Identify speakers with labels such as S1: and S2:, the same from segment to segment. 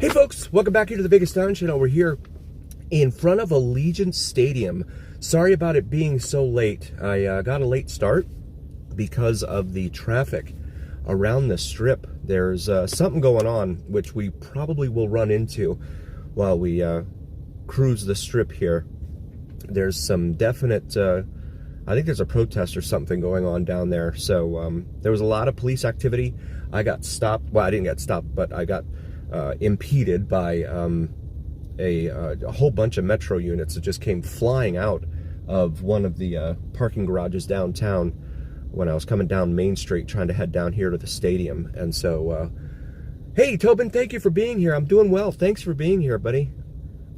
S1: Hey folks, welcome back here to the Vegas Town Channel. We're here in front of Allegiant Stadium. Sorry about it being so late. I got a late start because of the traffic around the strip. There's something going on which we probably will run into while we cruise the strip here. There's some definite, I think there's a protest or something going on down there. So there was a lot of police activity. I got stopped. Well, I didn't get stopped, but I got impeded by a whole bunch of Metro units that just came flying out of one of the parking garages downtown when I was coming down Main Street trying to head down here to the stadium. And so, hey, Tobin, thank you for being here. I'm doing well. Thanks for being here, buddy.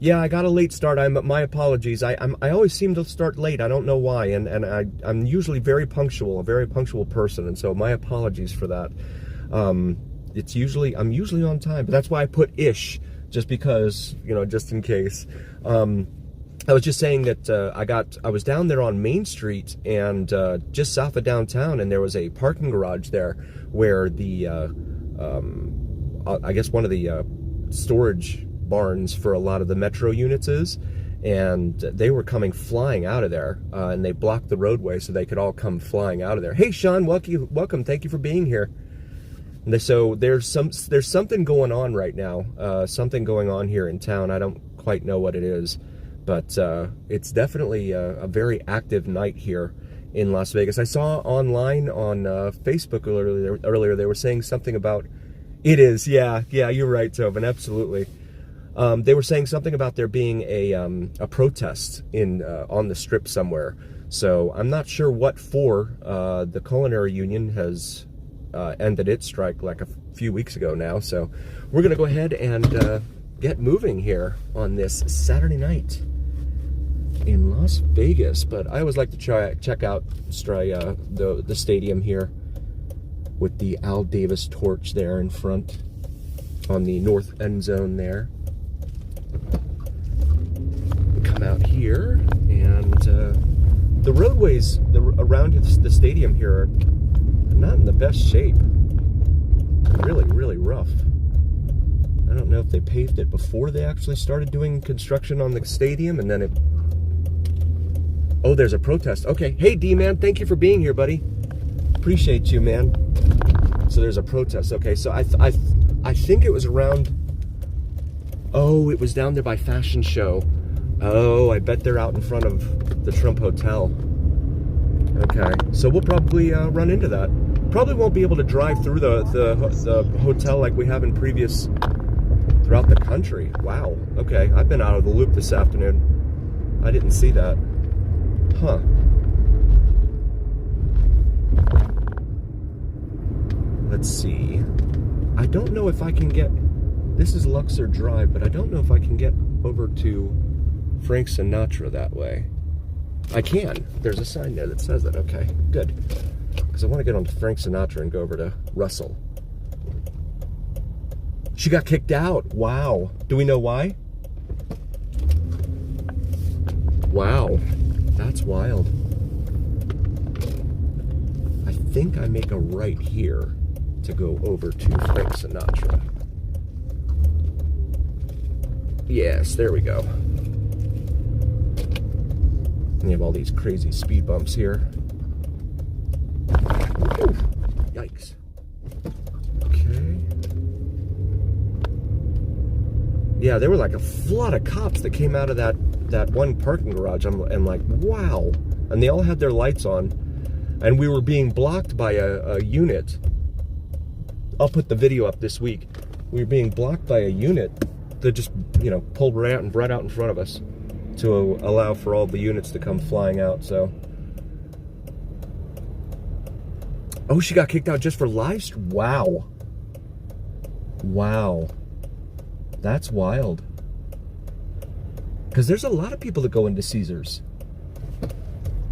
S1: Yeah, I got a late start. My apologies. I always seem to start late. I don't know why, and I'm usually very punctual, a very punctual person, and so my apologies for that. I'm usually on time, but that's why I put ish, just because, you know, just in case. I was just saying that I was down there on Main Street and just south of downtown, and there was a parking garage there where the I guess one of the storage barns for a lot of the Metro units is, and they were coming flying out of there, and they blocked the roadway so they could all come flying out of there. Hey Sean, welcome. Thank you for being here. And so there's something going on right now, something going on here in town. I don't quite know what it is, but it's definitely a very active night here in Las Vegas. I saw online on Facebook earlier they were saying something about, it is, yeah, you're right, Tobin, absolutely. They were saying something about there being a protest on the strip somewhere. So I'm not sure what for. The culinary union has ended its strike like a few weeks ago now, so we're gonna go ahead and get moving here on this Saturday night in Las Vegas. But I always like to check out the stadium here with the Al Davis torch there in front on the north end zone there. Come out here, and the roadways around the stadium here are not in the best shape. Really rough. I don't know if they paved it before they actually started doing construction on the stadium, and then oh, there's a protest. Okay, hey D-Man, thank you for being here, buddy. Appreciate you, man. So there's a protest. Okay, so I think it was around, oh, it was down there by Fashion Show. Oh, I bet they're out in front of the Trump Hotel. Okay, so we'll probably run into that. Probably won't be able to drive through the hotel like we have in throughout the country. Wow, okay, I've been out of the loop this afternoon. I didn't see that. Huh. Let's see. I don't know if I can get, this is Luxor Drive, but I don't know if I can get over to Frank Sinatra that way. I can. There's a sign there that says that. Okay, good. Because I want to get onto Frank Sinatra and go over to Russell. She got kicked out. Wow. Do we know why? Wow. That's wild. I think I make a right here to go over to Frank Sinatra. Yes, there we go. And you have all these crazy speed bumps here. Ooh, yikes. Okay. Yeah, there were like a flood of cops that came out of that one parking garage. I'm like, wow. And they all had their lights on. And we were being blocked by a unit. I'll put the video up this week. We were being blocked by a unit that just, you know, pulled right out in front of us to allow for all the units to come flying out. So, oh, she got kicked out just for live stream. Wow, that's wild. Because there's a lot of people that go into Caesars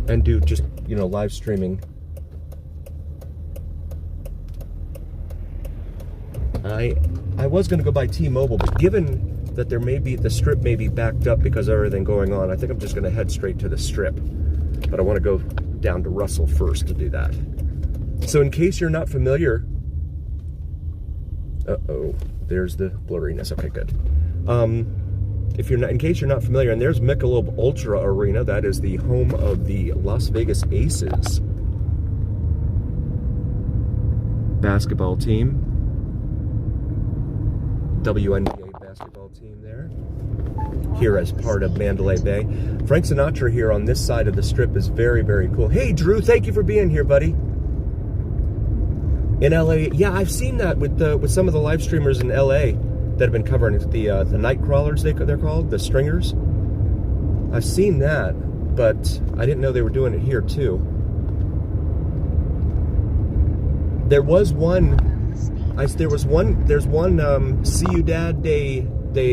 S1: and do just, you know, live streaming. I was going to go by T-Mobile, but given that the strip may be backed up because of everything going on, I think I'm just going to head straight to the strip. But I want to go down to Russell first to do that. So in case you're not familiar, there's the blurriness. Okay, good. If you're not, in case you're not familiar, and there's Michelob Ultra Arena. That is the home of the Las Vegas Aces basketball team. WNBA basketball team there. Here as part of Mandalay Bay. Frank Sinatra here on this side of the strip is very, very cool. Hey, Drew, thank you for being here, buddy. In LA, yeah, I've seen that with some of the live streamers in LA that have been covering the night crawlers, they're called, the stringers. I've seen that, but I didn't know they were doing it here too. There's one Ciudad de,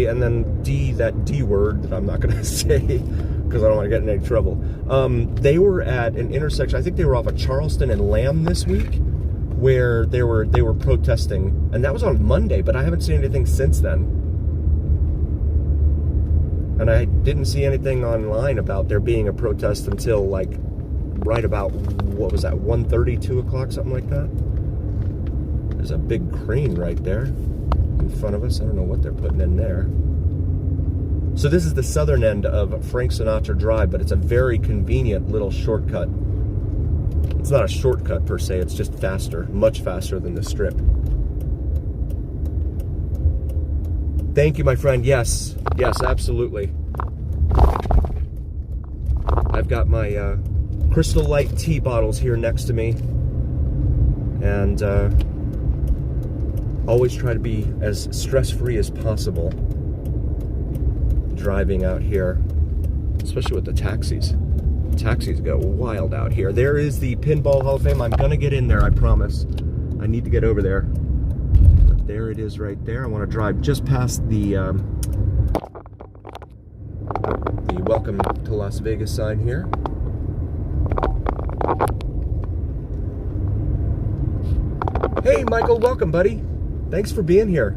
S1: and then that D word that I'm not gonna say because I don't want to get in any trouble. They were at an intersection, I think they were off of Charleston and Lamb this week, where they were protesting, and that was on Monday, but I haven't seen anything since then. And I didn't see anything online about there being a protest until like right about, what was that, 1:30, 2 o'clock, something like that. There's a big crane right there in front of us. I don't know what they're putting in there. So this is the southern end of Frank Sinatra Drive, but it's a very convenient little shortcut. It's not a shortcut per se, it's just faster, much faster than the strip. Thank you, my friend. Yes, absolutely. I've got my Crystal Light tea bottles here next to me, and always try to be as stress-free as possible driving out here, especially with the taxis. Taxis go wild out here. There is the Pinball Hall of Fame. I'm gonna get in there, I promise. I need to get over there. But there it is right there. I want to drive just past the Welcome to Las Vegas sign here. Hey, Michael, welcome, buddy. Thanks for being here.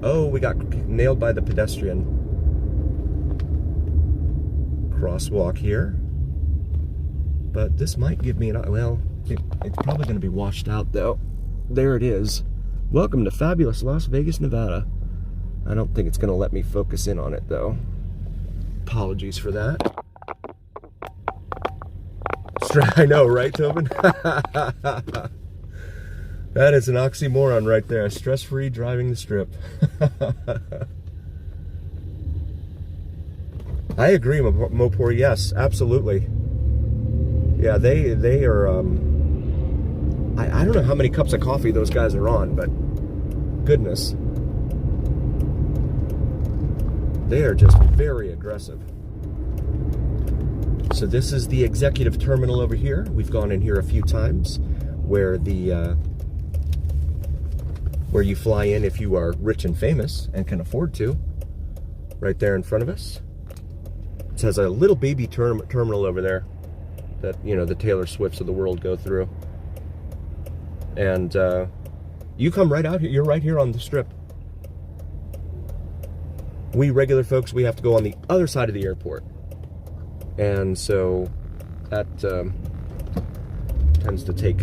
S1: Oh, we got nailed by the pedestrian. Crosswalk here. But this might give me an, well, it's probably going to be washed out though. There it is. Welcome to fabulous Las Vegas, Nevada. I don't think it's going to let me focus in on it though. Apologies for that. I know, right, Tobin? That is an oxymoron right there. Stress-free driving the strip. I agree, Mopor. Yes, absolutely. Yeah, they are. I don't know how many cups of coffee those guys are on, but goodness, they are just very aggressive. So this is the executive terminal over here. We've gone in here a few times, where where you fly in if you are rich and famous and can afford to. Right there in front of us. It has a little baby terminal over there that, you know, the Taylor Swifts of the world go through. And you come right out here. You're right here on the strip. We regular folks, we have to go on the other side of the airport. And so that tends to take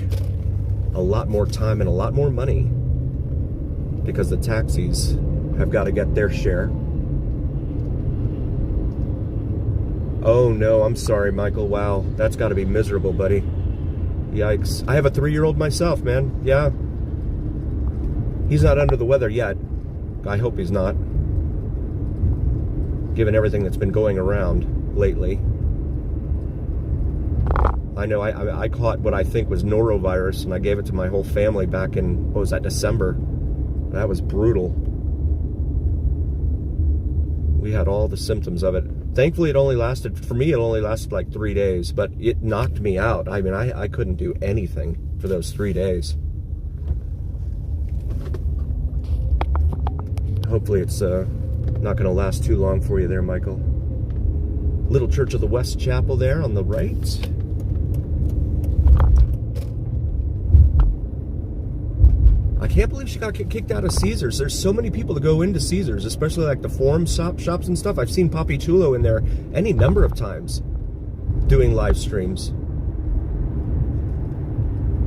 S1: a lot more time and a lot more money, because the taxis have got to get their share. Oh no, I'm sorry, Michael. Wow, that's got to be miserable, buddy. Yikes. I have a 3-year-old myself, man. Yeah. He's not under the weather yet. I hope he's not, given everything that's been going around lately. I know I caught what I think was norovirus, and I gave it to my whole family back in, what was that, December? That was brutal. We had all the symptoms of it. Thankfully, it only lasted, for me, it only lasted like 3 days, but it knocked me out. I mean, I couldn't do anything for those 3 days. Hopefully it's not going to last too long for you there, Michael. Little Church of the West Chapel there on the right. I can't believe she got kicked out of Caesars. There's so many people that go into Caesars, especially like the forum shops and stuff. I've seen Papi Chulo in there any number of times doing live streams.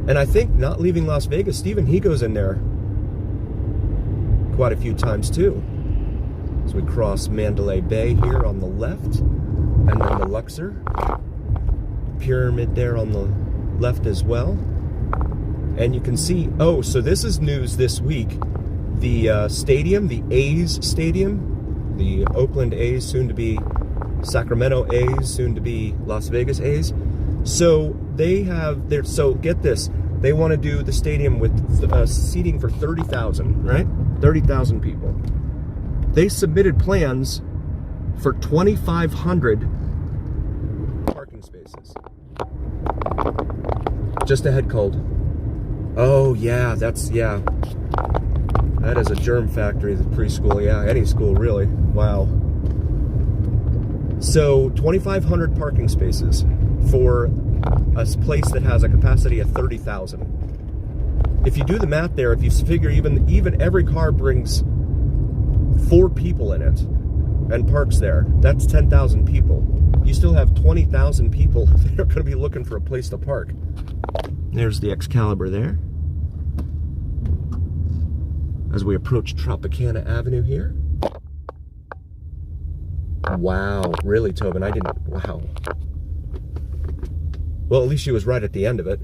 S1: And I think not leaving Las Vegas, Stephen, he goes in there. quite a few times too. So we cross Mandalay Bay here on the left, and then the Luxor Pyramid there on the left as well. And you can see, oh, so this is news this week. The stadium, the A's stadium, the Oakland A's, soon to be Sacramento A's, soon to be Las Vegas A's. So they have their, so get this, they want to do the stadium with seating for 30,000, right? 30,000 people. They submitted plans for 2,500 parking spaces. Just a head cold. Oh yeah, that's, yeah. That is a germ factory, the preschool, yeah, any school really. Wow. So 2,500 parking spaces for a place that has a capacity of 30,000. If you do the math there, if you figure even every car brings 4 people in it and parks there, that's 10,000 people. You still have 20,000 people that are going to be looking for a place to park. There's the Excalibur there. As we approach Tropicana Avenue here. Wow, really, Tobin? I didn't, wow. Well, at least she was right at the end of it.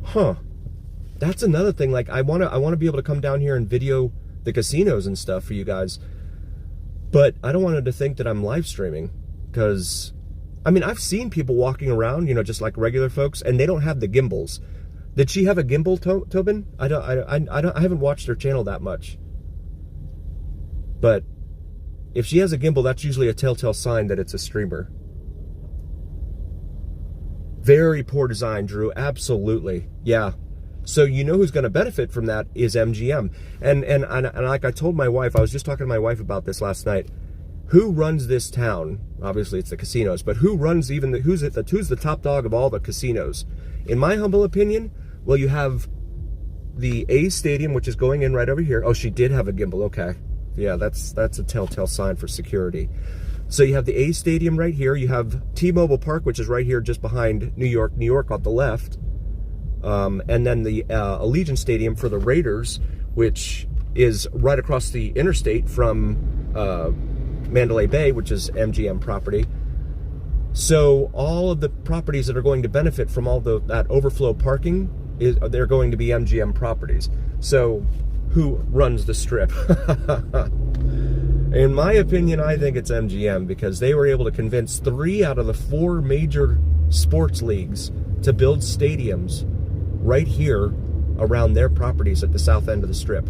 S1: Huh. That's another thing, like, I wanna be able to come down here and video the casinos and stuff for you guys, but I don't want them to think that I'm live streaming, because, I mean, I've seen people walking around, you know, just like regular folks, and they don't have the gimbals. Did she have a gimbal, Tobin? I haven't watched her channel that much. But if she has a gimbal, that's usually a telltale sign that it's a streamer. Very poor design, Drew. Absolutely. Yeah. So you know who's going to benefit from that is MGM. And like I told my wife, I was just talking to my wife about this last night. Who runs this town? Obviously it's the casinos, but who runs even the, who's the top dog of all the casinos? In my humble opinion, well, you have the A's Stadium, which is going in right over here. Oh, she did have a gimbal. Okay. Yeah, that's a telltale sign for security. So you have the A's Stadium right here. You have T-Mobile Park, which is right here just behind New York on the left. And then the Allegiant Stadium for the Raiders, which is right across the interstate from Mandalay Bay, which is MGM property. So all of the properties that are going to benefit from all that overflow parking, they're going to be MGM properties. So who runs the strip? In my opinion, I think it's MGM, because they were able to convince 3 out of the 4 major sports leagues to build stadiums right here around their properties at the south end of the strip.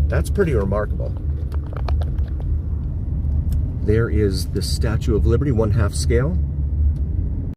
S1: That's pretty remarkable. There is the Statue of Liberty, 1/2 scale.